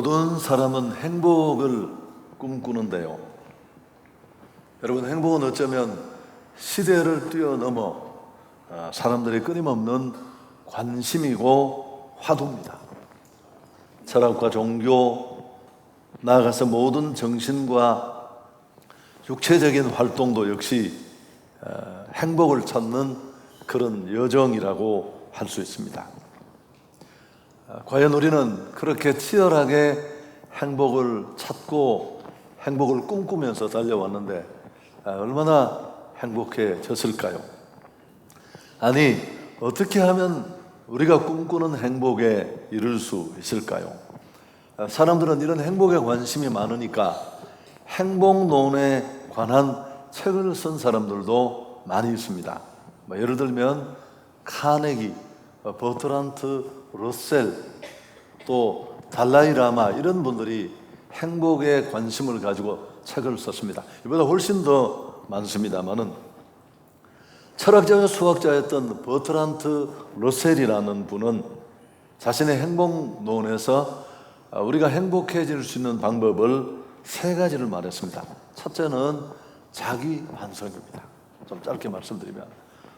모든 사람은 행복을 꿈꾸는데요. 여러분, 행복은 어쩌면 시대를 뛰어넘어 사람들의 끊임없는 관심이고 화두입니다. 철학과 종교, 나아가서 모든 정신과 육체적인 활동도 역시 행복을 찾는 그런 여정이라고 할 수 있습니다. 과연 우리는 그렇게 치열하게 행복을 찾고 행복을 꿈꾸면서 달려왔는데 얼마나 행복해졌을까요? 아니, 어떻게 하면 우리가 꿈꾸는 행복에 이룰 수 있을까요? 사람들은 이런 행복에 관심이 많으니까 행복론에 관한 책을 쓴 사람들도 많이 있습니다. 예를 들면 카네기, 버트란트 러셀, 또 달라이라마, 이런 분들이 행복에 관심을 가지고 책을 썼습니다. 이보다 훨씬 더 많습니다만은 철학자와 수학자였던 버트란트 러셀이라는 분은 자신의 행복론에서 우리가 행복해질 수 있는 방법을 3가지를 말했습니다. 첫째는 자기 반성입니다. 좀 짧게 말씀드리면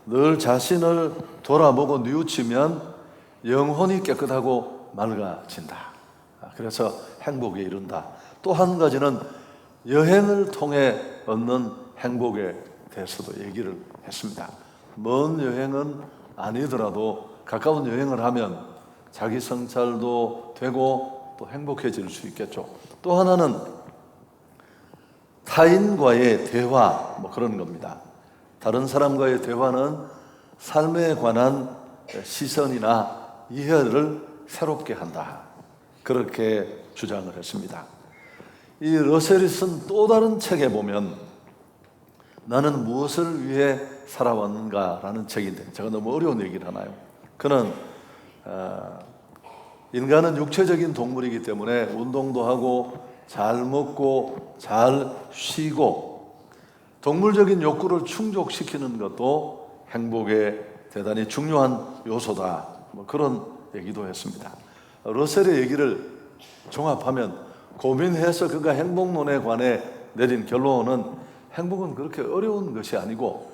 늘 자신을 돌아보고 뉘우치면 영혼이 깨끗하고 맑아진다. 그래서 행복에 이른다. 또 한 가지는 여행을 통해 얻는 행복에 대해서도 얘기를 했습니다. 먼 여행은 아니더라도 가까운 여행을 하면 자기 성찰도 되고 또 행복해질 수 있겠죠. 또 하나는 타인과의 대화, 그런 겁니다. 다른 사람과의 대화는 삶에 관한 시선이나 이해를 새롭게 한다. 그렇게 주장을 했습니다. 이 러셀이 쓴 또 다른 책에 보면 나는 무엇을 위해 살아왔는가라는 책인데, 제가 너무 어려운 얘기를 하나요? 그는 인간은 육체적인 동물이기 때문에 운동도 하고 잘 먹고 잘 쉬고 동물적인 욕구를 충족시키는 것도 행복에 대단히 중요한 요소다. 그런 얘기도 했습니다. 러셀의 얘기를 종합하면 고민해서 그가 행복론에 관해 내린 결론은 행복은 그렇게 어려운 것이 아니고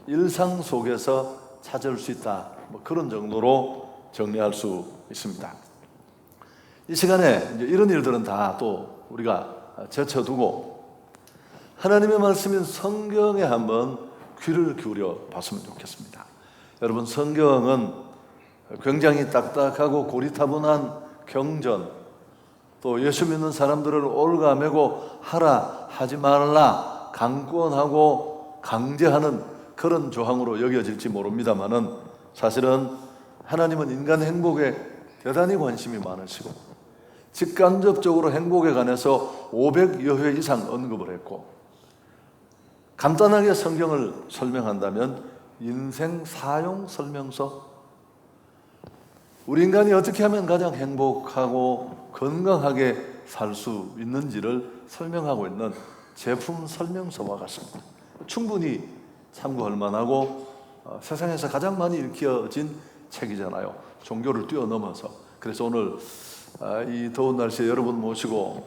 일상 속에서 찾을 수 있다. 그런 정도로 정리할 수 있습니다. 이 시간에 이제 이런 일들은 다 또 우리가 제쳐두고 하나님의 말씀인 성경에 한번 귀를 기울여 봤으면 좋겠습니다. 여러분, 성경은 굉장히 딱딱하고 고리타분한 경전, 또 예수 믿는 사람들을 올가매고 하라 하지 말라 강권하고 강제하는 그런 조항으로 여겨질지 모릅니다만은 사실은 하나님은 인간 행복에 대단히 관심이 많으시고 직간접적으로 행복에 관해서 500여 회 이상 언급을 했고, 간단하게 성경을 설명한다면 인생 사용 설명서, 우리 인간이 어떻게 하면 가장 행복하고 건강하게 살 수 있는지를 설명하고 있는 제품 설명서와 같습니다. 충분히 참고할 만하고 세상에서 가장 많이 읽혀진 책이잖아요. 종교를 뛰어넘어서. 그래서 오늘 이 더운 날씨에 여러분 모시고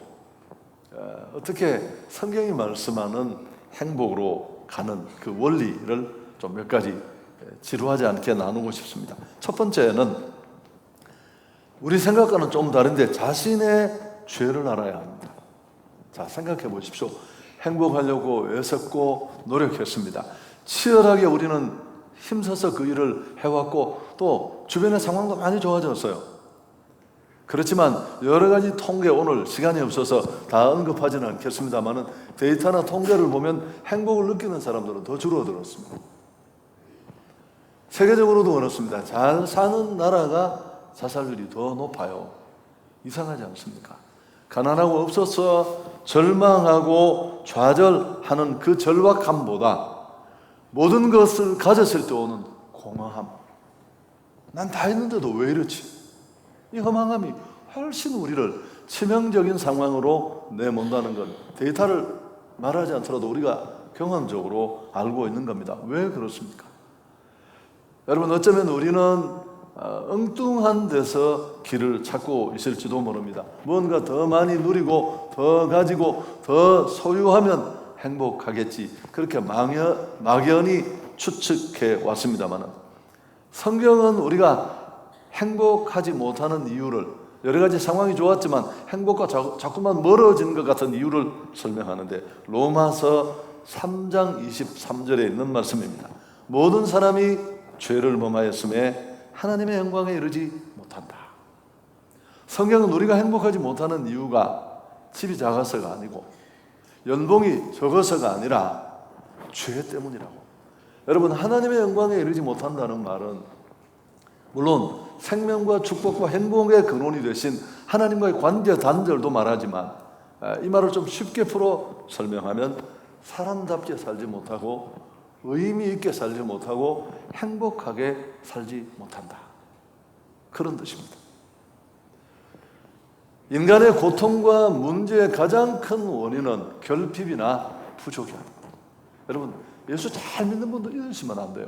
어떻게 성경이 말씀하는 행복으로 가는 그 원리를 좀 몇 가지 지루하지 않게 나누고 싶습니다. 첫 번째는 우리 생각과는 좀 다른데 자신의 죄를 알아야 합니다. 자, 생각해 보십시오. 행복하려고 애썼고 노력했습니다. 치열하게 우리는 힘써서 그 일을 해왔고 또 주변의 상황도 많이 좋아졌어요. 그렇지만 여러 가지 통계, 오늘 시간이 없어서 다 언급하지는 않겠습니다만은 데이터나 통계를 보면 행복을 느끼는 사람들은 더 줄어들었습니다. 세계적으로도 그렇습니다. 잘 사는 나라가 자살률이 더 높아요. 이상하지 않습니까? 가난하고 없어서 절망하고 좌절하는 그 절박함보다 모든 것을 가졌을 때 오는 공허함, 난 다 했는데도 왜 이렇지? 이 허망함이 훨씬 우리를 치명적인 상황으로 내몬다는 건 데이터를 말하지 않더라도 우리가 경험적으로 알고 있는 겁니다. 왜 그렇습니까? 여러분, 어쩌면 우리는 엉뚱한 데서 길을 찾고 있을지도 모릅니다. 뭔가 더 많이 누리고 더 가지고 더 소유하면 행복하겠지, 그렇게 막연히 추측해 왔습니다만, 성경은 우리가 행복하지 못하는 이유를, 여러 가지 상황이 좋았지만 행복과 자꾸만 멀어진 것 같은 이유를 설명하는데, 로마서 3장 23절에 있는 말씀입니다. 모든 사람이 죄를 범하였음에 하나님의 영광에 이르지 못한다. 성경은 우리가 행복하지 못하는 이유가 집이 작아서가 아니고 연봉이 적어서가 아니라 죄 때문이라고. 여러분, 하나님의 영광에 이르지 못한다는 말은 물론 생명과 축복과 행복의 근원이 되신 하나님과의 관계 단절도 말하지만, 이 말을 좀 쉽게 풀어 설명하면 사람답게 살지 못하고 의미 있게 살지 못하고 행복하게 살지 못한다, 그런 뜻입니다. 인간의 고통과 문제의 가장 큰 원인은 결핍이나 부족이야. 여러분, 예수 잘 믿는 분들 이러시면 안 돼요.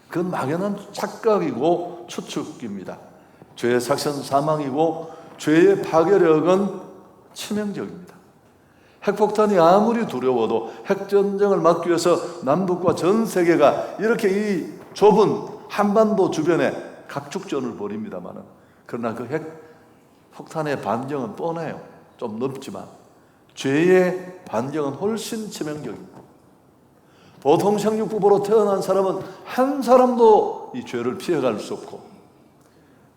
그건 막연한 착각이고 추측입니다. 죄의 삭선 사망이고 죄의 파괴력은 치명적입니다. 핵폭탄이 아무리 두려워도 핵전쟁을 막기 위해서 남북과 전 세계가 이렇게 이 좁은 한반도 주변에 각축전을 벌입니다만, 그러나 그 핵폭탄의 반경은 뻔해요. 좀 넓지만 죄의 반경은 훨씬 치명적입니다. 보통 생육부부로 태어난 사람은 한 사람도 이 죄를 피해갈 수 없고,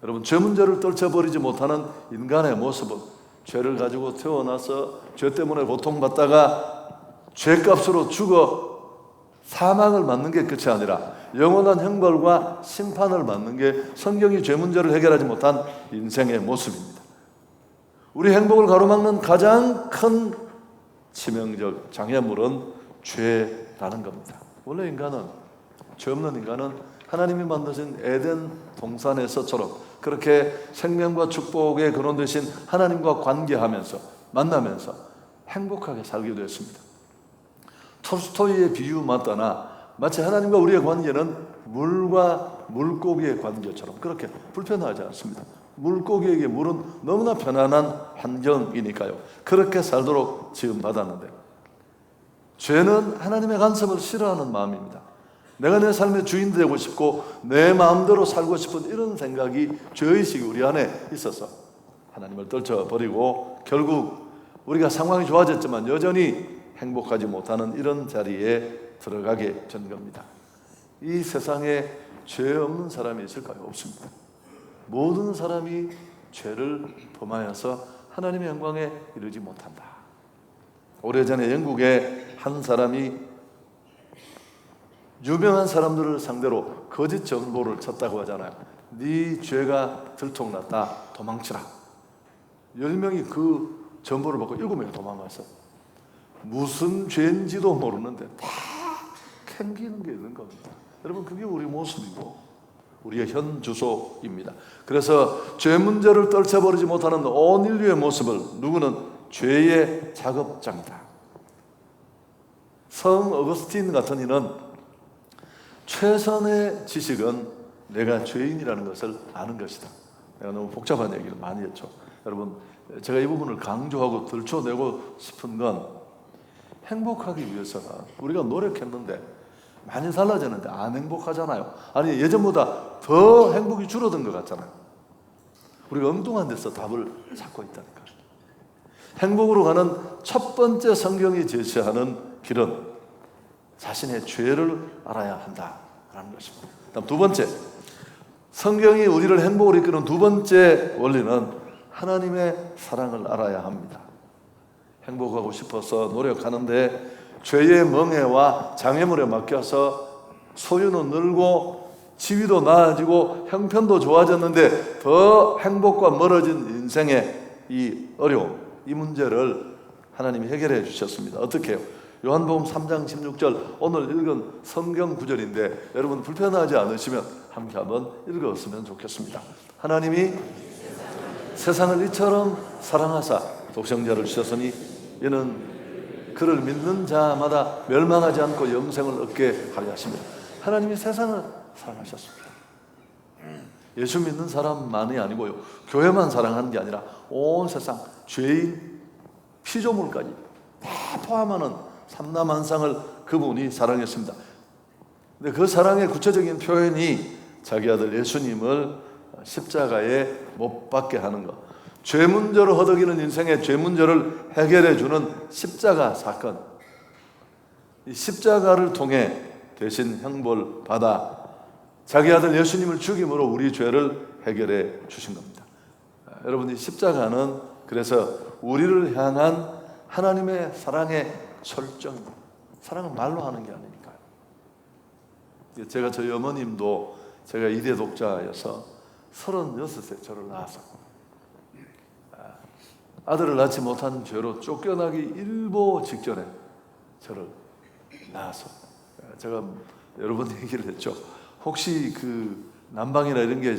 여러분, 죄 문제를 떨쳐버리지 못하는 인간의 모습은 죄를 가지고 태어나서 죄 때문에 고통받다가 죄값으로 죽어 사망을 맞는 게 끝이 아니라 영원한 형벌과 심판을 받는 게 성경이 죄 문제를 해결하지 못한 인생의 모습입니다. 우리 행복을 가로막는 가장 큰 치명적 장애물은 죄라는 겁니다. 원래 인간은, 죄 없는 인간은 하나님이 만드신 에덴 동산에서처럼 그렇게 생명과 축복의 근원 되신 하나님과 관계하면서 만나면서 행복하게 살기도 했습니다. 톨스토이의 비유 맞다나 마치 하나님과 우리의 관계는 물과 물고기의 관계처럼 그렇게 불편하지 않습니다. 물고기에게 물은 너무나 편안한 환경이니까요. 그렇게 살도록 지음받았는데, 죄는 하나님의 간섭을 싫어하는 마음입니다. 내가 내 삶의 주인 되고 싶고 내 마음대로 살고 싶은 이런 생각이, 죄의식이 우리 안에 있어서 하나님을 떨쳐버리고 결국 우리가 상황이 좋아졌지만 여전히 행복하지 못하는 이런 자리에 들어가게 된 겁니다. 이 세상에 죄 없는 사람이 있을까요? 없습니다. 모든 사람이 죄를 범하여서 하나님의 영광에 이르지 못한다. 오래전에 영국의 한 사람이 유명한 사람들을 상대로 거짓 정보를 쳤다고 하잖아요. 네 죄가 들통났다, 도망치라. 10명이 그 정보를 받고 7명이 도망가서 무슨 죄인지도 모르는데 다 캥기는 게 있는 겁니다. 여러분, 그게 우리 모습이고 우리의 현 주소입니다. 그래서 죄 문제를 떨쳐버리지 못하는 온 인류의 모습을 누구는 죄의 작업장이다. 성 어거스틴 같은 이는 최선의 지식은 내가 죄인이라는 것을 아는 것이다. 내가 너무 복잡한 얘기를 많이 했죠. 여러분, 제가 이 부분을 강조하고 들춰내고 싶은 건, 행복하기 위해서는 우리가 노력했는데 많이 달라졌는데 안 행복하잖아요. 아니, 예전보다 더 행복이 줄어든 것 같잖아요. 우리가 엉뚱한 데서 답을 찾고 있다니까. 행복으로 가는 첫 번째 성경이 제시하는 길은 자신의 죄를 알아야 한다라는 것입니다. 다음 두 번째, 성경이 우리를 행복으로 이끄는 두 번째 원리는 하나님의 사랑을 알아야 합니다. 행복하고 싶어서 노력하는데 죄의 멍해와 장애물에 맡겨서 소유는 늘고 지위도 나아지고 형편도 좋아졌는데 더 행복과 멀어진 인생의 이 어려움, 이 문제를 하나님이 해결해 주셨습니다. 어떻게 해요? 요한복음 3장 16절, 오늘 읽은 성경 구절인데 여러분 불편하지 않으시면 함께 한번 읽었으면 좋겠습니다. 하나님이 세상을 이처럼 사랑하사 독생자를 주셨으니 이는 그를 믿는 자마다 멸망하지 않고 영생을 얻게 하려 하십니다. 하나님이 세상을 사랑하셨습니다. 예수 믿는 사람만이 아니고요, 교회만 사랑하는 게 아니라 온 세상 죄인 피조물까지 다 포함하는 삼라만상을 그분이 사랑했습니다. 근데 그 사랑의 구체적인 표현이 자기 아들 예수님을 십자가에 못 박게 하는 것, 죄 문제로 허덕이는 인생의 죄 문제를 해결해 주는 십자가 사건, 이 십자가를 통해 대신 형벌 받아 자기 아들 예수님을 죽임으로 우리 죄를 해결해 주신 겁니다. 여러분, 이 십자가는 그래서 우리를 향한 하나님의 사랑의 설정, 사랑은 말로 하는 게 아니니까요. 제가 저희 어머님도 제가 이대 독자여서 36세 저를 낳아서 아들을 낳지 못한 죄로 쫓겨나기 일보 직전에 저를 낳아서 제가 여러 번 얘기를 했죠. 혹시 그 난방이나 이런 게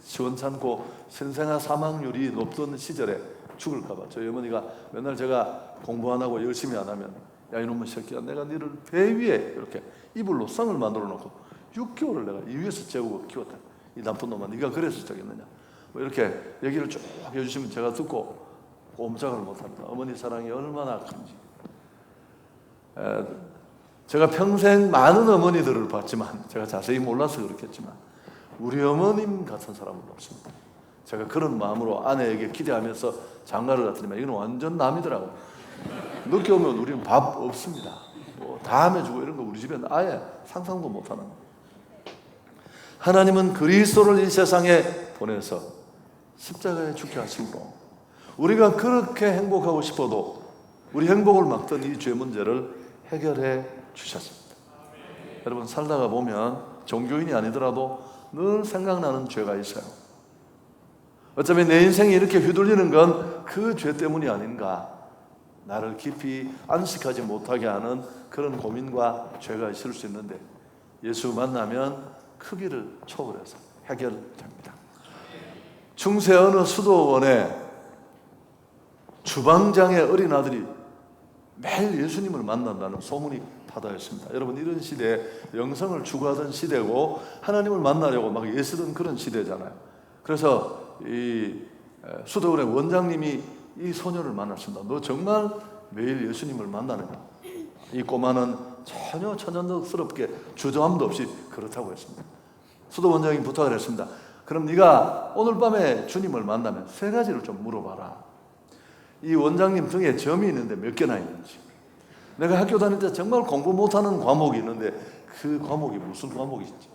시원찮고 신생아 사망률이 높던 시절에 죽을까 봐 저희 어머니가 맨날 제가 공부 안 하고 열심히 안 하면, 야 이놈의 새끼야, 내가 너를 배 위에 이렇게 이불로 성을 만들어 놓고 6개월을 내가 이 위에서 재우고 키웠다. 이 나쁜 놈아, 네가 그래서 저겠느냐, 뭐 이렇게 얘기를 쭉 해주시면 제가 듣고 꼼짝을 못합니다. 어머니 사랑이 얼마나 큰지. 제가 평생 많은 어머니들을 봤지만, 제가 자세히 몰라서 그렇겠지만 우리 어머님 같은 사람은 없습니다. 제가 그런 마음으로 아내에게 기대하면서 장가를 갔더니만 이건 완전 남이더라고요. 늦게 오면 우리는 밥 없습니다. 뭐 다음에 주고 이런 거 우리 집에는 아예 상상도 못하는. 하나님은 그리스도를 이 세상에 보내서 십자가에 죽게 하심으로 우리가 그렇게 행복하고 싶어도 우리 행복을 막던 이 죄 문제를 해결해 주셨습니다. 여러분, 살다가 보면 종교인이 아니더라도 늘 생각나는 죄가 있어요. 어쩌면 내 인생이 이렇게 휘둘리는 건 그 죄 때문이 아닌가, 나를 깊이 안식하지 못하게 하는 그런 고민과 죄가 있을 수 있는데 예수 만나면 크기를 초월해서 해결됩니다. 중세 어느 수도원에 주방장의 어린 아들이 매일 예수님을 만난다는 소문이 바다였습니다. 여러분, 이런 시대에 영성을 추구하던 시대고 하나님을 만나려고 막 애쓰던 그런 시대잖아요. 그래서 이 수도원의 원장님이 이 소녀를 만났습니다. 너 정말 매일 예수님을 만나느냐? 이 꼬마는 전혀 천연덕스럽게 주저함도 없이 그렇다고 했습니다. 수도 원장이 부탁을 했습니다. 그럼 네가 오늘 밤에 주님을 만나면 3가지를 좀 물어봐라. 이 원장님 등에 점이 있는데 몇 개나 있는지, 내가 학교 다닐 때 정말 공부 못하는 과목이 있는데 그 과목이 무슨 과목인지,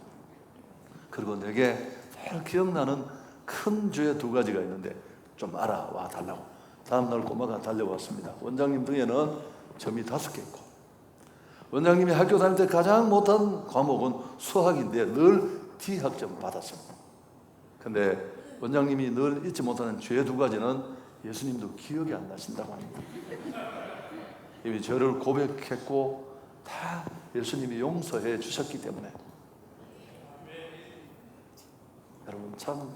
그리고 내게 잘 기억나는 큰 죄 2가지가 있는데 좀 알아와 달라고. 다음날 꼬마가 달려왔습니다. 원장님 등에는 점이 5개 있고, 원장님이 학교 다닐 때 가장 못한 과목은 수학인데 늘 D학점 받았습니다. 근데 원장님이 늘 잊지 못하는 죄 2가지는 예수님도 기억이 안 나신다고 합니다. 이미 죄를 고백했고 다 예수님이 용서해 주셨기 때문에. 여러분, 참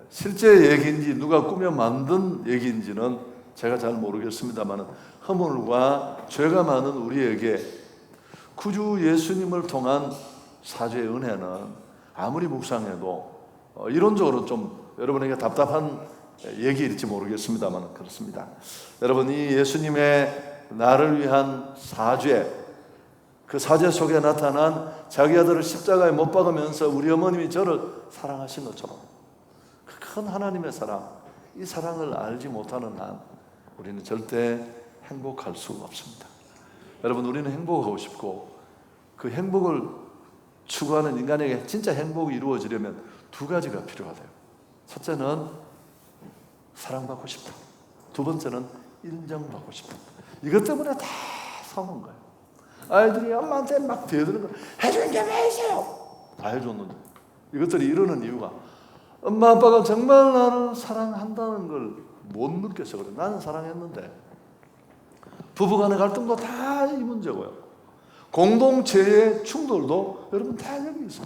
실제 얘기인지 누가 꾸며 만든 얘기인지는 제가 잘 모르겠습니다만 허물과 죄가 많은 우리에게 구주 예수님을 통한 사죄의 은혜는 아무리 묵상해도 이론적으로 좀 여러분에게 답답한 얘기일지 모르겠습니다만 그렇습니다. 여러분, 이 예수님의 나를 위한 사죄, 그 사죄 속에 나타난 자기 아들을 십자가에 못 박으면서 우리 어머님이 저를 사랑하신 것처럼 그 큰 하나님의 사랑, 이 사랑을 알지 못하는 한 우리는 절대 행복할 수 없습니다. 여러분, 우리는 행복하고 싶고 그 행복을 추구하는 인간에게 진짜 행복이 이루어지려면 2가지가 필요하대요. 첫째는 사랑받고 싶다. 2번째는 인정받고 싶다. 이것 때문에 다 싸우는 거예요. 아이들이 엄마한테 막 대드는 거, 해주는 게 왜 있어요? 다 해줬는데. 이것들이 이러는 이유가 엄마 아빠가 정말 나를 사랑한다는 걸 못 느껴서 그래. 나는 사랑했는데. 부부간의 갈등도 다 이 문제고요. 공동체의 충돌도 여러분 다 여기 있어요.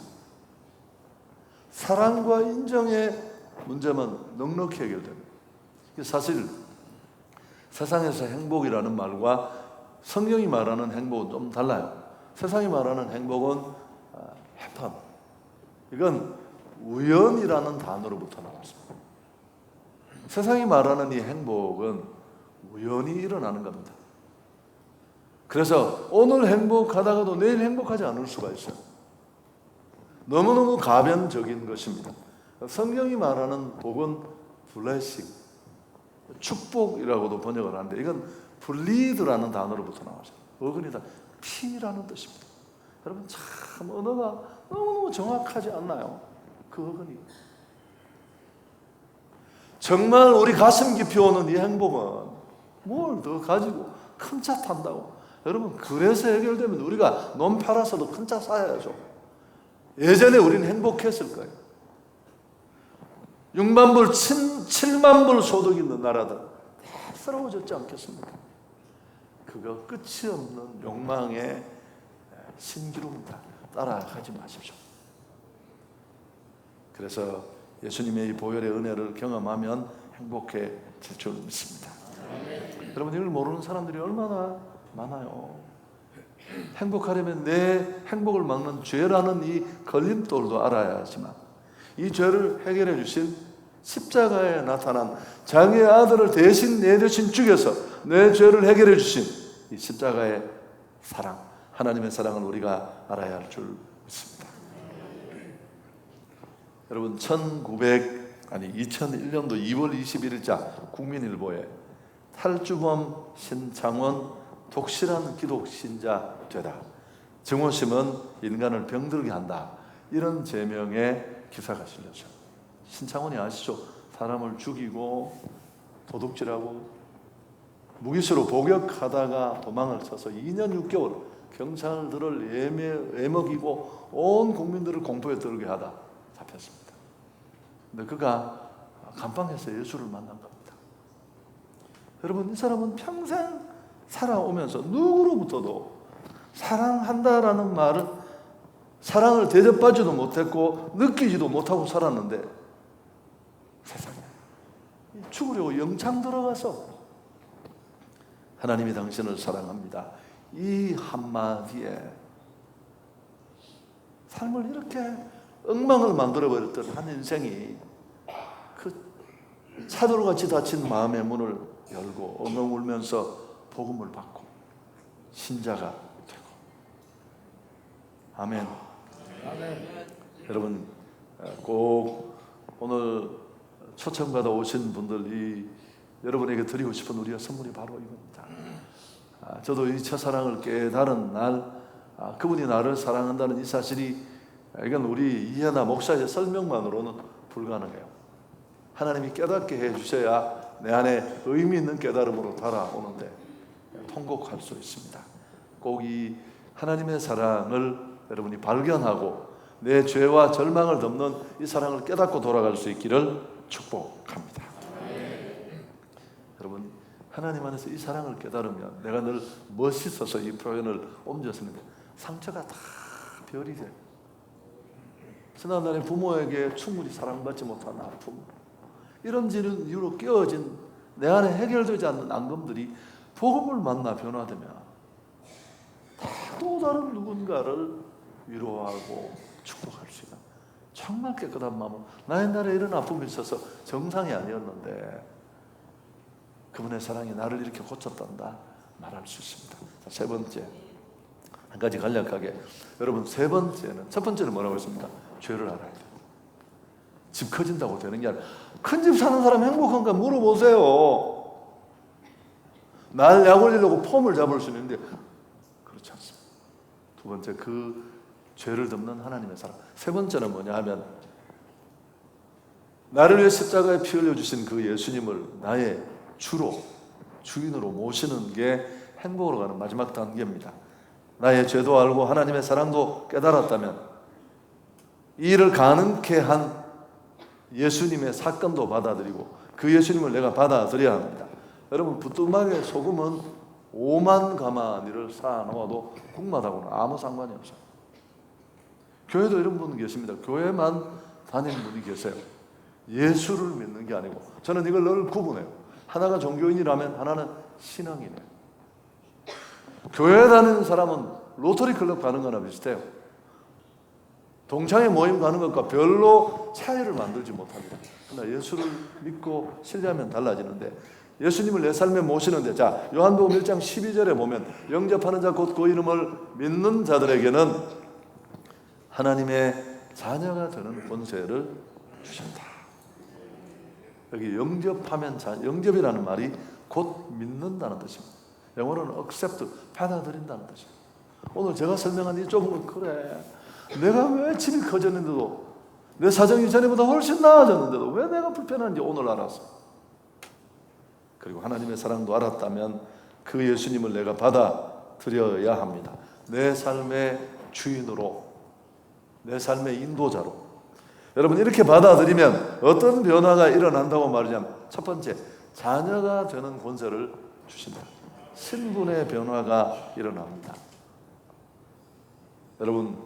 사랑과 인정의 문제만 넉넉히 해결됩니다. 사실 세상에서 행복이라는 말과 성경이 말하는 행복은 좀 달라요. 세상이 말하는 행복은 해픈, 이건 우연이라는 단어로부터 나왔습니다. 세상이 말하는 이 행복은 우연히 일어나는 겁니다. 그래서 오늘 행복하다가도 내일 행복하지 않을 수가 있어요. 너무너무 가변적인 것입니다. 성경이 말하는 복은 블레싱, 축복이라고도 번역을 하는데 이건 블리드라는 단어로부터 나와서 어근이다 피라는 뜻입니다. 여러분 참 언어가 너무너무 정확하지 않나요? 그 어근이 정말 우리 가슴 깊이 오는 이 행복은 뭘 더 가지고 큰 차 탄다고. 여러분 그래서 해결되면 우리가 놈 팔아서도 큰 차 사야죠. 예전에 우리는 행복했을 거예요. 6만 불, 7만 불 소득 있는 나라들 다 쓰러워졌지 않겠습니까? 그거 끝이 없는 욕망의 신기루입니다. 따라가지 마십시오. 그래서 예수님의 이 보혈의 은혜를 경험하면 행복해질 줄 믿습니다. 여러분 이걸 모르는 사람들이 얼마나 많아요. 행복하려면 내 행복을 막는 죄라는 이 걸림돌도 알아야 하지만 이 죄를 해결해 주신 십자가에 나타난 자기의 아들을 대신 내 대신 죽여서 내 죄를 해결해 주신 이 십자가의 사랑, 하나님의 사랑을 우리가 알아야 할 줄 믿습니다. 여러분 2001년도 2월 21일자 국민일보에 탈주범 신창원 독실한 기독신자 되다. 증오심은 인간을 병들게 한다. 이런 제명의 기사가 실렸죠. 신창원이 아시죠? 사람을 죽이고 도둑질하고 무기수로 복역하다가 도망을 쳐서 2년 6개월 경찰들을 애먹이고 온 국민들을 공포에 들게 하다 잡혔습니다. 근데 그가 감방에서 예수를 만난 겁니다. 여러분 이 사람은 평생 살아오면서 누구로부터도 사랑한다라는 말은 사랑을 대접받지도 못했고 느끼지도 못하고 살았는데 세상에 죽으려고 영창 들어가서 하나님이 당신을 사랑합니다. 이 한마디에 삶을 이렇게 엉망을 만들어버렸던 한 인생이 그 차돌같이 닫힌 마음의 문을 열고 엉엉 울면서 복음을 받고 신자가 되고. 아멘. 아멘. 여러분 꼭 오늘 초청받아 오신 분들이 여러분에게 드리고 싶은 우리의 선물이 바로 이겁니다. 저도 이 첫사랑을 깨달은 날 그분이 나를 사랑한다는 이 사실이 이건 우리 이해나 목사의 설명만으로는 불가능해요. 하나님이 깨닫게 해주셔야 내 안에 의미 있는 깨달음으로 달아오는데 통곡할 수 있습니다. 꼭 이 하나님의 사랑을 여러분이 발견하고 내 죄와 절망을 덮는 이 사랑을 깨닫고 돌아갈 수 있기를 축복합니다. 여러분 하나님 안에서 이 사랑을 깨달으면 내가 늘 멋있어서 이 표현을 옮겼습니다. 상처가 다 별이 돼요. 지난날에 부모에게 충분히 사랑받지 못한 아픔, 이런 이유로 깨어진 내 안에 해결되지 않는 앙금들이 복음을 만나 변화되면 또 다른 누군가를 위로하고 축복할 수 있는 정말 깨끗한 마음으로 나의 날에 이런 아픔이 있어서 정상이 아니었는데 그분의 사랑이 나를 이렇게 고쳤단다 말할 수 있습니다. 세 번째, 한 가지 간략하게 여러분 세 번째는, 첫 번째는 뭐라고 했습니까? 죄를 알아야 돼요. 집 커진다고 되는 게 아니라 큰 집 사는 사람 행복한가 물어보세요. 날 약올리려고 폼을 잡을 수 있는데 그렇지 않습니다. 두 번째, 그 죄를 덮는 하나님의 사랑. 세 번째는 뭐냐 하면 나를 위해 십자가에 피 흘려주신 그 예수님을 나의 주로, 주인으로 모시는 게 행복으로 가는 마지막 단계입니다. 나의 죄도 알고 하나님의 사랑도 깨달았다면 이 일을 가능케 한 예수님의 사건도 받아들이고 그 예수님을 내가 받아들여야 합니다. 여러분 부뚜막에 소금은 5만 가마니를 쌓아놓아도 국맛하고는 아무 상관이 없어요. 교회도 이런 분 계십니다. 교회만 다니는 분이 계세요. 예수를 믿는 게 아니고. 저는 이걸 늘 구분해요. 하나가 종교인이라면 하나는 신앙이네요. 교회 다니는 사람은 로터리 클럽 가는 거나 비슷해요. 동창회 모임 가는 것과 별로 차이를 만들지 못합니다. 그러나 예수를 믿고 신뢰하면 달라지는데, 예수님을 내 삶에 모시는데, 자, 요한복음 1장 12절에 보면 영접하는 자 곧 그 이름을 믿는 자들에게는 하나님의 자녀가 되는 권세를 주신다. 여기 영접하면 영접이라는 말이 곧 믿는다는 뜻입니다. 영어로는 accept, 받아들인다는 뜻입니다. 오늘 제가 설명한 이 좁은 것, 그래, 내가 왜 집이 커졌는데도, 내 사정이 전에보다 훨씬 나아졌는데도 왜 내가 불편한지 오늘 알았어. 그리고 하나님의 사랑도 알았다면 그 예수님을 내가 받아들여야 합니다. 내 삶의 주인으로, 내 삶의 인도자로. 여러분, 이렇게 받아들이면 어떤 변화가 일어난다고 말하자면, 첫 번째, 자녀가 되는 권세를 주신다. 신분의 변화가 일어납니다. 여러분,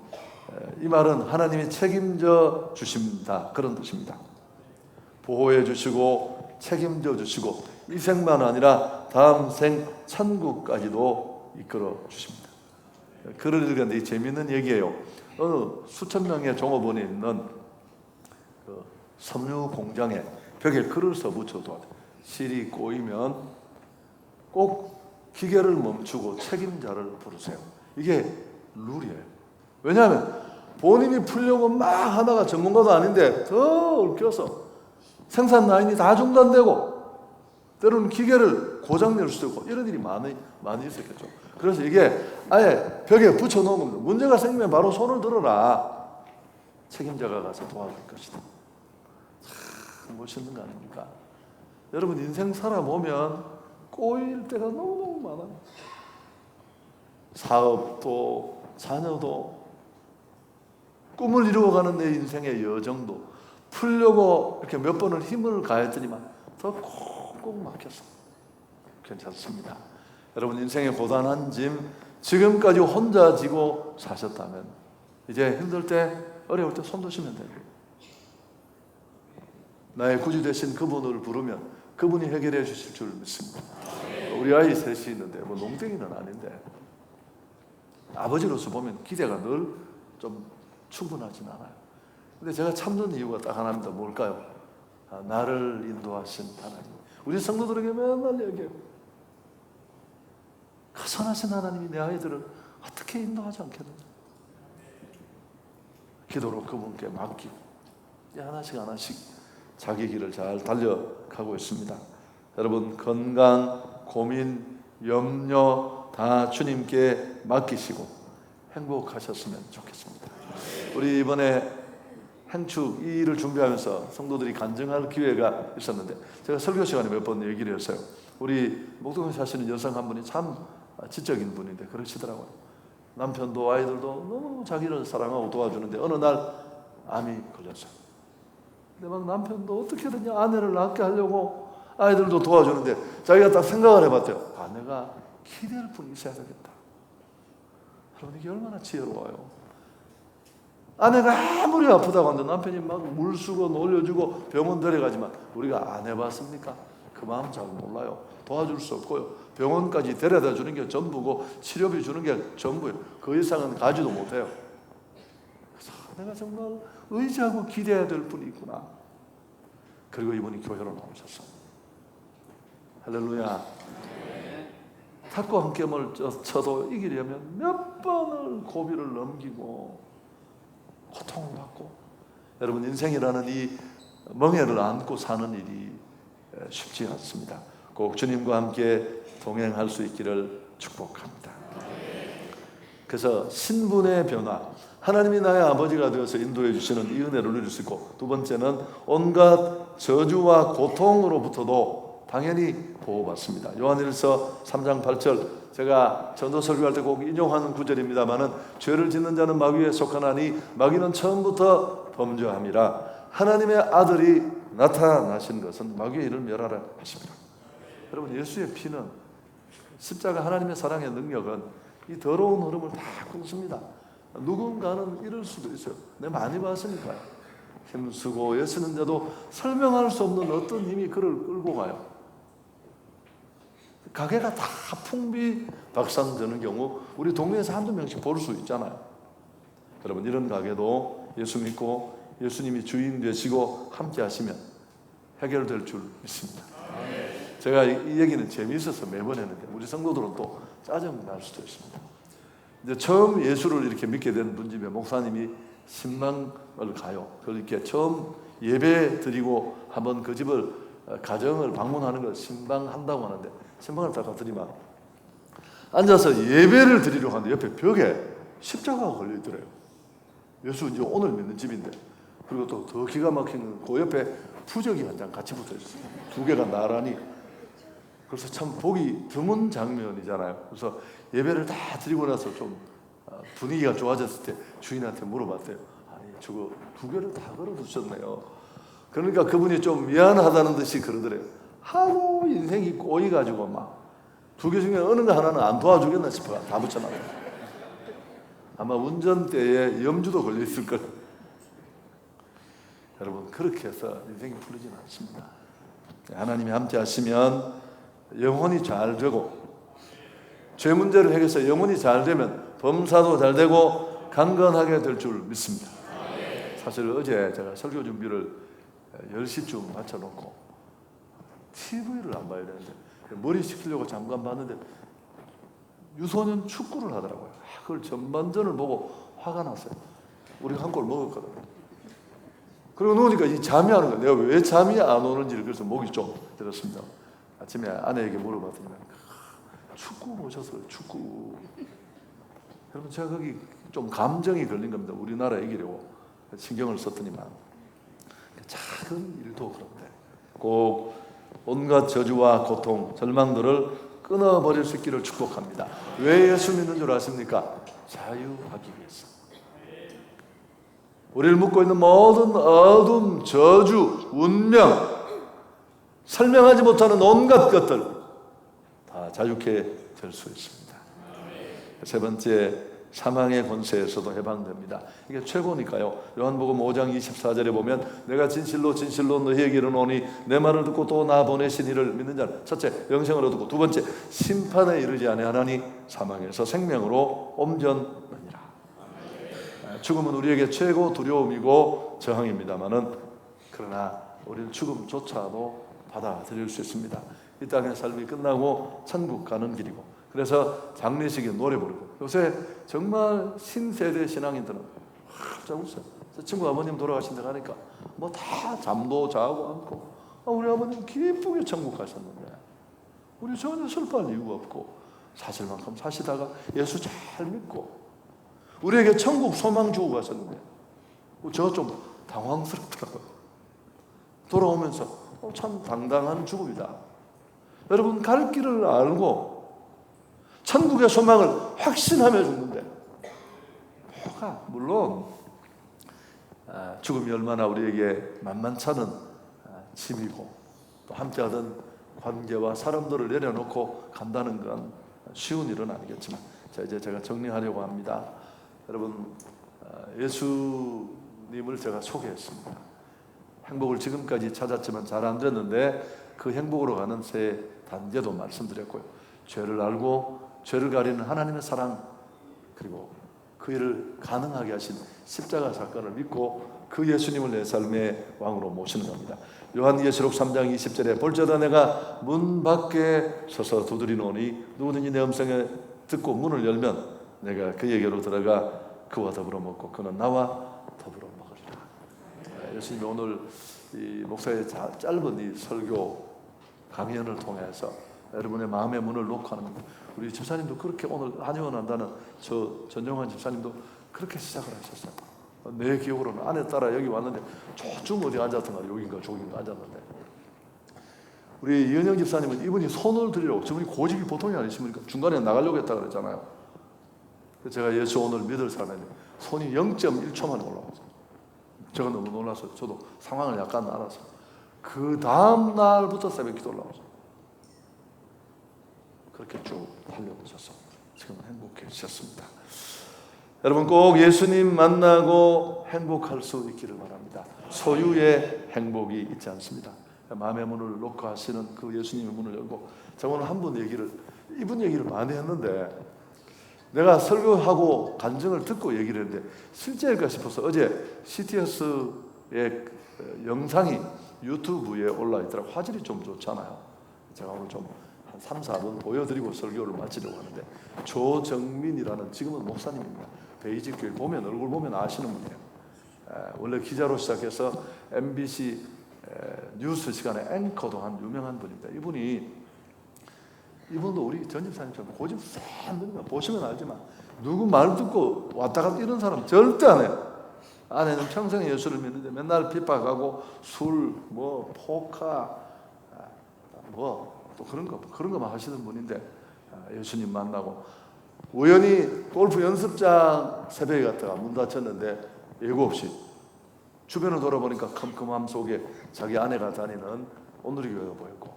이 말은 하나님이 책임져 주신다, 그런 뜻입니다. 보호해 주시고 책임져 주시고 이 생만 아니라 다음 생 천국까지도 이끌어 주십니다. 글을 읽었는데 재미있는 얘기예요. 어느 수천 명의 종업원이 있는 그 섬유 공장에 벽에 글을 써붙여도 실이 꼬이면 꼭 기계를 멈추고 책임자를 부르세요. 이게 룰이에요. 왜냐하면 본인이 풀려고 막 하다가 전문가도 아닌데 더 얽혀서 생산 라인이 다 중단되고 때로는 기계를 고장낼 수도 있고 이런 일이 많이 있었겠죠. 그래서 이게 아예 벽에 붙여놓은 겁니다. 문제가 생기면 바로 손을 들어라. 책임자가 가서 도와줄 것이다. 참 멋있는 거 아닙니까? 여러분, 인생 살아보면 꼬일 때가 너무너무 많아요. 사업도 자녀도 꿈을 이루어가는 내 인생의 여정도 풀려고 이렇게 몇 번을 힘을 가했더니만 더 꽁꽁 막혔어. 괜찮습니다. 여러분, 인생의 고단한 짐 지금까지 혼자 지고 사셨다면 이제 힘들 때, 어려울 때 손 드시면 돼요. 나의 구주 되신 그분을 부르면 그분이 해결해 주실 줄 믿습니다. 우리 아이 셋이 있는데 뭐 농땡이는 아닌데 아버지로서 보면 기대가 늘 좀 충분하진 않아요. 근데 제가 참는 이유가 딱 하나입니다. 뭘까요? 나를 인도하신 하나님. 우리 성도들에게 맨날 얘기해요. 그 선하신 하나님이 내 아이들을 어떻게 인도하지 않겠느냐. 기도로 그분께 맡기고 하나씩 자기 길을 잘 달려가고 있습니다. 여러분, 건강, 고민, 염려 다 주님께 맡기시고 행복하셨으면 좋겠습니다. 우리 이번에 행축 이 일을 준비하면서 성도들이 간증할 기회가 있었는데 제가 설교 시간에 몇 번 얘기를 했어요. 우리 목동에 사시는 여성 한 분이 참 지적인 분인데 그러시더라고요. 남편도 아이들도 너무 자기를 사랑하고 도와주는데 어느 날 암이 걸렸어요. 근데 막 남편도 어떻게든 아내를 낫게 하려고 아이들도 도와주는데 자기가 딱 생각을 해봤대요. 내가 기댈 분이 있어야 되겠다. 여러분, 이게 얼마나 지혜로워요. 아내가 아무리 아프다고 하는데 남편이 막 물쓰고 놀려주고 병원 데려가지만 우리가 안 해봤습니까? 그 마음 잘 몰라요. 도와줄 수 없고요. 병원까지 데려다 주는 게 전부고 치료비 주는 게 전부예요. 그 이상은 가지도 못해요. 그래서 내가 정말 의지하고 기대해야 될 분이 있구나. 그리고 이분이 교회로 나오셨어. 할렐루야. 탁구 한 gem을 쳐도 이기려면 몇 번을 고비를 넘기고 고통을 받고, 여러분, 인생이라는 이 멍에를 안고 사는 일이 쉽지 않습니다. 꼭 주님과 함께 동행할 수 있기를 축복합니다. 그래서 신분의 변화, 하나님이 나의 아버지가 되어서 인도해 주시는 이 은혜를 누릴 수 있고, 두 번째는 온갖 저주와 고통으로부터도 당연히 보호받습니다. 요한일서 3장 8절, 제가 전도 설교할 때 꼭 인용하는 구절입니다마는 죄를 짓는 자는 마귀에 속하나니 마귀는 처음부터 범죄함이라. 하나님의 아들이 나타나신 것은 마귀의 일을 멸하라 하십니다. 여러분, 예수의 피는, 십자가 하나님의 사랑의 능력은 이 더러운 흐름을 다 끊습니다. 누군가는 이럴 수도 있어요. 내가 많이 봤으니까요. 힘쓰고 애쓰는 자도 설명할 수 없는 어떤 힘이 그를 끌고 가요. 가게가 다 풍비박산되는 경우 우리 동네에서 한두 명씩 볼 수 있잖아요. 여러분, 이런 가게도 예수 믿고 예수님이 주인 되시고 함께 하시면 해결될 줄 믿습니다. 제가 이 얘기는 재미있어서 매번 했는데 우리 성도들은 또 짜증 날 수도 있습니다. 이제 처음 예수를 이렇게 믿게 된 분 집에 목사님이 신방을 가요. 그렇게 처음 예배 드리고 한번 그 집을 가정을 방문하는 걸 신방한다고 하는데, 신방을 딱 가더니만 앉아서 예배를 드리려고 하는데 옆에 벽에 십자가가 걸려있더래요. 예수 이제 오늘 믿는 집인데. 그리고 또 더 기가 막힌 그 옆에 부적이 한 장 같이 붙어 있어요. 두 개가 나란히. 그래서 참 보기 드문 장면이잖아요. 그래서 예배를 다 드리고 나서 좀 분위기가 좋아졌을 때 주인한테 물어봤대요. 아니, 저거 두 개를 다 걸어두셨네요. 그러니까 그분이 좀 미안하다는 듯이 그러더래요. 하도 인생이 꼬이가지고 막 두 개 중에 어느 거 하나는 안 도와주겠나 싶어 다 붙여놨어요. 아마 운전대에 염주도 걸려있을 거예요. 여러분, 그렇게 해서 인생이 풀리지는 않습니다. 하나님이 함께 하시면 영혼이 잘 되고, 죄 문제를 해결해서 영혼이 잘 되면 범사도 잘 되고 강건하게 될 줄 믿습니다. 사실 어제 제가 설교 준비를 10시쯤 맞춰놓고 TV를 안 봐야 되는데 머리 식히려고 잠깐 봤는데 유소년 축구를 하더라고요. 그걸 전반전을 보고 화가 났어요. 우리가 한 골 먹었거든요. 그리고 누우니까 이 잠이 안 오는 거예요. 내가 왜 잠이 안 오는지를 그래서 목이 좀 들었습니다. 아침에 아내에게 물어봤더니 축구 보셨어요? 축구. 여러분, 제가 거기 좀 감정이 걸린 겁니다. 우리나라 이기려고 신경을 썼더니만 작은 일도 그런데 꼭 온갖 저주와 고통, 절망들을 끊어버릴 수 있기를 축복합니다. 왜 예수 믿는 줄 아십니까? 자유하기 위해서. 우리를 묶고 있는 모든 어둠, 저주, 운명, 설명하지 못하는 온갖 것들 다 자유케 될 수 있습니다. 세 번째, 사망의 권세에서도 해방됩니다. 이게 최고니까요. 요한복음 5장 24절에 보면 내가 진실로 진실로 너희에게 이르노니 내 말을 듣고 또 나 보내신 이를 믿는 자는 첫째, 영생을 얻고, 두 번째, 심판에 이르지 아니하나니 사망에서 생명으로 옮겼느니라. 죽음은 우리에게 최고 두려움이고 저항입니다마는, 그러나 우리는 죽음조차도 받아들일 수 있습니다. 이 땅의 삶이 끝나고 천국 가는 길이고, 그래서 장례식에 노래 부르고, 요새 정말 신세대 신앙인들은 깜짝 웃어요. 제 친구 아버님 돌아가신다 하니까 뭐 다 잠도 자고 않고, 우리 아버님 기쁘게 천국 가셨는데 우리 전혀 슬퍼할 이유가 없고 사실만큼 사시다가 예수 잘 믿고 우리에게 천국 소망 주고 가셨는데 저 좀 당황스럽더라고요. 돌아오면서 참 당당한 죽음이다. 여러분, 갈 길을 알고 천국의 소망을 확신하며 죽는데, 뭐가 물론 죽음이 얼마나 우리에게 만만찮은 짐이고 또 함께하던 관계와 사람들을 내려놓고 간다는 건 쉬운 일은 아니겠지만, 자, 이제 제가 정리하려고 합니다. 여러분, 예수님을 제가 소개했습니다. 행복을 지금까지 찾았지만 잘 안 됐는데 그 행복으로 가는 세 단계도 말씀드렸고요. 죄를 알고 죄를 가리는 하나님의 사랑, 그리고 그 일을 가능하게 하신 십자가 사건을 믿고 그 예수님을 내 삶의 왕으로 모시는 겁니다. 요한계시록 3장 20절에 볼지어다 내가 문 밖에 서서 두드리노니 누구든지 내 음성에 듣고 문을 열면 내가 그에게로 들어가 그와 더불어 먹고 그는 나와 더불어 먹으리라. 예수님이 오늘 이 목사의 짧은 이 설교 강연을 통해서 여러분의 마음의 문을 놓고 하는 겁니다. 우리 집사님도 그렇게 오늘 한의원한다는 저 전용환 집사님도 그렇게 시작을 하셨어요. 내 기억으로는 아내 따라 여기 왔는데 저쪽 어디 앉았던가, 여긴가 저긴가 앉았는데, 우리 이은영 집사님은 이분이 손을 들이려고, 저분이 고집이 보통이 아니십니까? 중간에 나가려고 했다 그랬잖아요. 제가 예수 오늘 믿을 사람인데 손이 0.1초만에 올라왔어요. 제가 너무 놀라서 저도 상황을 약간 알아서 그 다음 날부터 새벽 기도 올라왔어요. 그렇게 쭉 달려오셔서 지금 행복해지셨습니다. 여러분, 꼭 예수님 만나고 행복할 수 있기를 바랍니다. 소유의 행복이 있지 않습니다. 마음의 문을 놓고 하시는 그 예수님의 문을 열고, 제가 오늘 한 분 얘기를, 이분 얘기를 많이 했는데 내가 설교하고 간증을 듣고 얘기를 했는데 실제일까 싶어서 어제 CTS의 영상이 유튜브에 올라 있더라고요. 화질이 좀 좋잖아요. 제가 오늘 좀 한 3, 4분 보여드리고 설교를 마치려고 하는데 조정민이라는 지금은 목사님입니다. 베이직 교회 보면 얼굴 보면 아시는 분이에요. 원래 기자로 시작해서 MBC 뉴스 시간에 앵커도 한 유명한 분입니다. 이분도 우리 전집사님처럼 고집 센 분이에요. 보시면 알지만 누구 말 듣고 왔다 갔다 이런 사람 절대 안 해요. 아내는 평생 예수를 믿는데 맨날 핍박하고 술, 뭐 포카, 뭐 또 그런 거만 하시는 분인데 예수님 만나고 우연히 골프 연습장 새벽에 갔다가 문 닫혔는데 예고 없이 주변을 돌아보니까 컴컴함 속에 자기 아내가 다니는 오늘의 교회가 보였고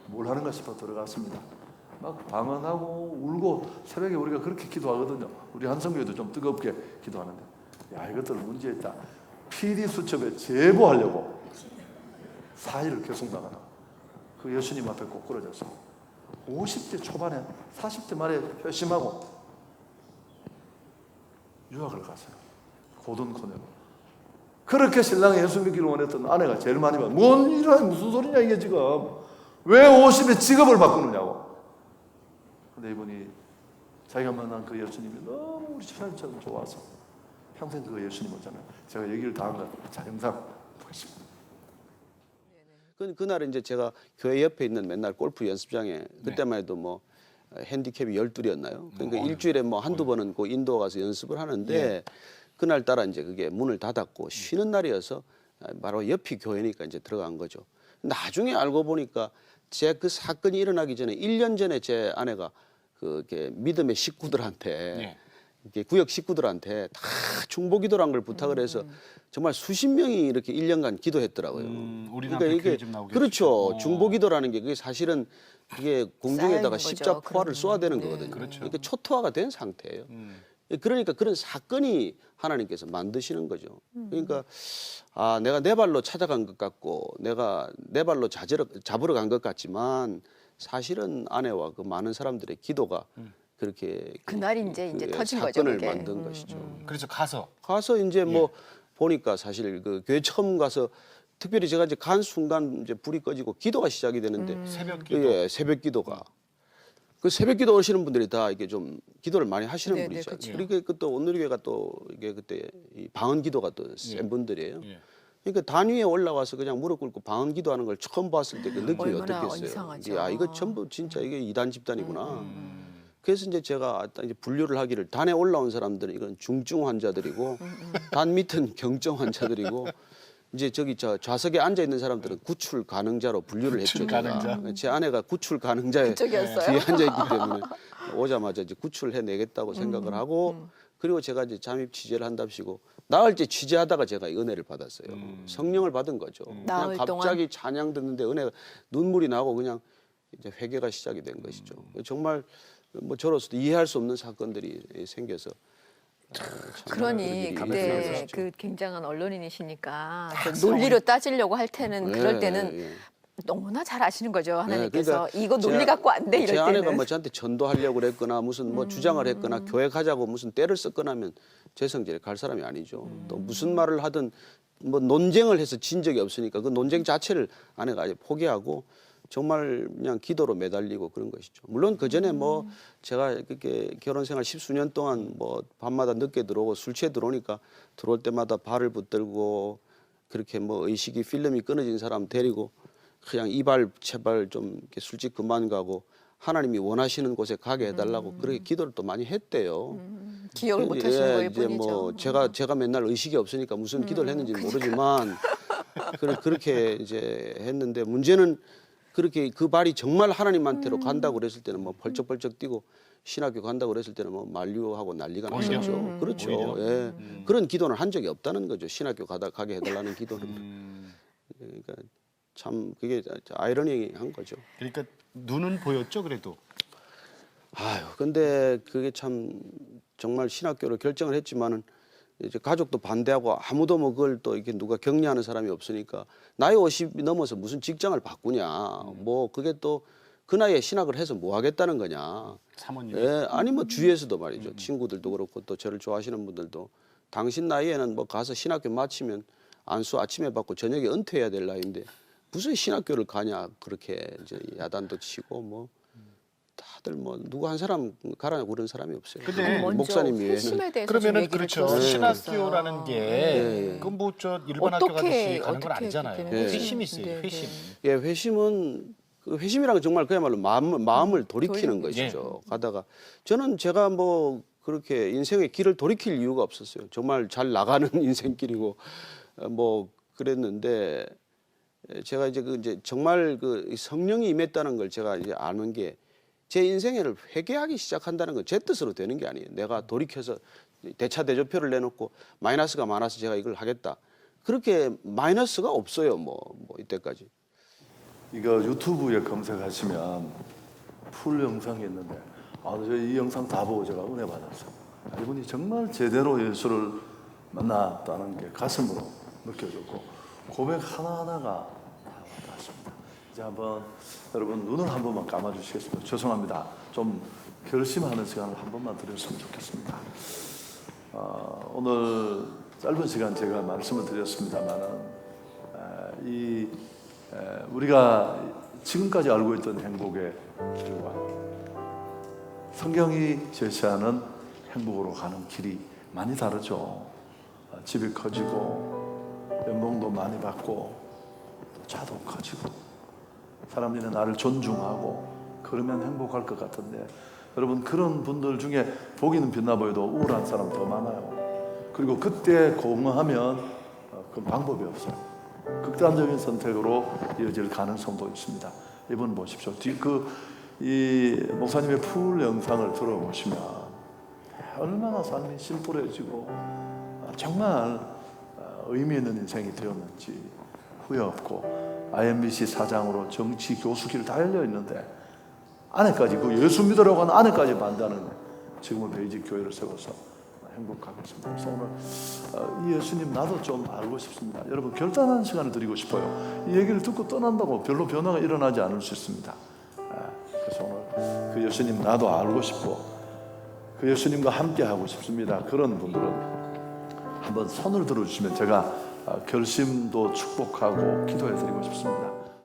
뭘 하는가 싶어 들어갔습니다. 막 방언하고 울고 새벽에 우리가 그렇게 기도하거든요. 우리 한성교회도 좀 뜨겁게 기도하는데 야 이것들 문제 있다. PD 수첩에 제보하려고 사의를 계속 나가나. 그 예수님 앞에 꼬꾸라져서 50대 초반에 40대 말에 회심하고 유학을 갔어요. 고등 코넬로. 그렇게 신랑이 예수 믿기를 원했던 아내가 제일 많이 봐. 뭔 일이야 무슨 소리냐 이게 지금. 왜 50에 직업을 바꾸느냐고. 근데 이분이 자기가 만난 그 예수님이 너무 우리 신랑처럼 좋아서 평생 그 예수님 오잖아요. 제가 얘기를 다 한 거 자 영상 보겠습니다. 그날은 이제 제가 교회 옆에 있는 맨날 골프 연습장에 그때만 해도 뭐 핸디캡이 12였나요? 그러니까 일주일에 뭐 한두 번은 그 인도 가서 연습을 하는데 그날 따라 이제 그게 문을 닫았고 쉬는 날이어서 바로 옆이 교회니까 이제 들어간 거죠. 나중에 알고 보니까 제 그 사건이 일어나기 전에 1년 전에 제 아내가 그게 믿음의 식구들한테 이렇게 구역 식구들한테 다 중보기도란 걸 부탁을 해서 정말 수십 명이 이렇게 1년간 기도했더라고요. 그러니까 이게 좀 나오겠죠. 그렇죠. 중보기도라는 게 그게 사실은 그게 공중에다가 십자포화를 쏘아야 되는 거거든요. 그렇죠. 그러니까 초토화가 된 상태예요. 그러니까 그런 사건이 하나님께서 만드시는 거죠. 그러니까 아 내가 내 발로 찾아간 것 같고 내가 내 발로 잡으러 간 것 같지만 사실은 아내와 그 많은 사람들의 기도가 그렇게 그날이 이제 터진 거죠. 사건을 그게. 만든 것이죠. 그래서 가서 이제 뭐 보니까 사실 그 교회 처음 가서 특별히 제가 이제 간 순간 이제 불이 꺼지고 기도가 시작이 되는데 새벽 기도. 예, 새벽 기도가 그 새벽 기도 오시는 분들이 다 이게 좀 기도를 많이 하시는 네, 분이죠. 그렇죠. 그러니까 또 온누리교회가 또 이게 그때 이 방언 기도가 또 센 분들이에요. 예. 그러니까 단위에 올라와서 그냥 무릎 꿇고 방언 기도하는 걸 처음 봤을 때 그 느낌이 얼마나 어떻겠어요? 이상하죠. 아 이거 전부 진짜 이게 이단 집단이구나. 그래서 이제 제가 이제 분류를 하기를 단에 올라온 사람들은 이건 중증 환자들이고 단 밑은 경증 환자들이고 이제 저기 저 좌석에 앉아 있는 사람들은 구출 가능자로 분류를 했죠. 구출 가능자. 제 아내가 구출 가능자의 그쪽이었어요? 뒤에 앉아 있기 때문에 오자마자 이제 구출해 내겠다고 생각을 하고 그리고 제가 이제 잠입 취재를 한답시고 나흘 때 취재하다가 제가 은혜를 받았어요. 성령을 받은 거죠. 그냥 나흘 갑자기 찬양 듣는데 은혜가 눈물이 나고 그냥 이제 회개가 시작이 된 것이죠. 정말 뭐 저로서도 이해할 수 없는 사건들이 생겨서 참 그러니 그런 그때 일이 있었죠. 그 굉장한 언론인이시니까 그 논리로 따지려고 할 때는 그럴 때는 예. 너무나 잘 아시는 거죠. 하나님께서 그러니까 이거 논리 갖고 안 돼 제 이럴 아내가 때는. 뭐 저한테 전도하려고 그랬거나 무슨 뭐 주장을 했거나 교회 가자고 무슨 때를 썼거나 하면 제 성질에 갈 사람이 아니죠. 또 무슨 말을 하든 뭐 논쟁을 해서 진 적이 없으니까 그 논쟁 자체를 아내가 아예 포기하고 정말 그냥 기도로 매달리고 그런 것이죠. 물론 그 전에 뭐 제가 그렇게 결혼 생활 10수년 동안 뭐 밤마다 늦게 들어오고 술 취해 들어오니까 들어올 때마다 발을 붙들고 그렇게 뭐 의식이 필름이 끊어진 사람 데리고 그냥 이발 제발 좀 이렇게 술집 그만 가고 하나님이 원하시는 곳에 가게 해달라고 그렇게 기도를 또 많이 했대요. 기억을 못 하시는 거일 이제 뿐이죠. 뭐 제가 맨날 의식이 없으니까 무슨 기도를 했는지 모르지만 그렇게 이제 했는데 문제는 그렇게 그 발이 정말 하나님한테로 간다고 그랬을 때는 뭐 벌쩍벌쩍 뛰고 신학교 간다고 그랬을 때는 뭐 만류하고 난리가 오히려? 났었죠. 그렇죠. 오히려? 예. 그런 기도는 한 적이 없다는 거죠. 신학교 가게 해달라는 기도는. 그러니까 참 그게 아이러니한 거죠. 그러니까 눈은 보였죠, 그래도. 아유, 근데 그게 참 정말 신학교로 결정을 했지만은 이제 가족도 반대하고 아무도 뭐 그걸 또 이렇게 누가 격려하는 사람이 없으니까 나이 50이 넘어서 무슨 직장을 바꾸냐. 뭐 그게 또 그 나이에 신학을 해서 뭐 하겠다는 거냐. 사모님. 예, 아니 뭐 주위에서도 말이죠. 친구들도 그렇고 또 저를 좋아하시는 분들도 당신 나이에는 뭐 가서 신학교 마치면 안수 아침에 받고 저녁에 은퇴해야 될 나이인데 무슨 신학교를 가냐 그렇게 이제 야단도 치고 뭐 다들 뭐 누구 한 사람 가라고 그런 사람이 없어요. 근데 아니, 먼저 목사님 외에는 회심에 대해서 좀 그러면은 얘기를 그렇죠. 들었으면 신학교라는 좋겠어요. 게 그건 뭐 저 일반 학교 가듯이 가는 건 어떻게 아니잖아요. 그렇게 예. 회심이 있어요. 네, 회심. 네. 예, 회심은 그 회심이라는 건 정말 그야말로 마음을 돌이키는 돌리는 것이죠. 가다가 저는 제가 뭐 그렇게 인생의 길을 돌이킬 이유가 없었어요. 정말 잘 나가는 인생길이고 뭐 그랬는데 제가 이제 정말 그 성령이 임했다는 걸 제가 이제 아는 게 제 인생을 회개하기 시작한다는 건 제 뜻으로 되는 게 아니에요. 내가 돌이켜서 대차 대조표를 내놓고 마이너스가 많아서 제가 이걸 하겠다. 그렇게 마이너스가 없어요. 뭐 이때까지. 이거 유튜브에 검색하시면 풀 영상이 있는데 저 이 영상 다 보고 제가 은혜 받았어요. 이분이 정말 제대로 예수를 만났다는 게 가슴으로 느껴졌고 고백 하나하나가 다 와닿았습니다. 이제 한번 여러분 눈을 한 번만 감아주시겠습니까? 죄송합니다. 좀 결심하는 시간을 한 번만 드렸으면 좋겠습니다. 오늘 짧은 시간 제가 말씀을 드렸습니다만은 우리가 지금까지 알고 있던 행복의 길과 성경이 제시하는 행복으로 가는 길이 많이 다르죠. 집이 커지고 연봉도 많이 받고 차도 커지고 사람들이 나를 존중하고 그러면 행복할 것 같은데 여러분 그런 분들 중에 보기는 빛나 보여도 우울한 사람 더 많아요. 그리고 그때 공허하면 그 방법이 없어요. 극단적인 선택으로 이어질 가능성도 있습니다. 이번 보십시오. 이 목사님의 풀 영상을 들어보시면 얼마나 삶이 심플해지고 정말 의미 있는 인생이 되었는지 후회 없고 IMBC 사장으로 정치 교수길 다 열려 있는데 아내까지 그 예수 믿으라고 하는 아내까지 반대하는 지금은 베이직 교회를 세워서 행복하고 있습니다. 그래서 오늘 이 예수님 나도 좀 알고 싶습니다. 여러분 결단하는 시간을 드리고 싶어요. 이 얘기를 듣고 떠난다고 별로 변화가 일어나지 않을 수 있습니다. 그래서 오늘 그 예수님 나도 알고 싶고 그 예수님과 함께 하고 싶습니다. 그런 분들은 한번 손을 들어주시면 제가 결심도 축복하고 기도해 드리고 싶습니다.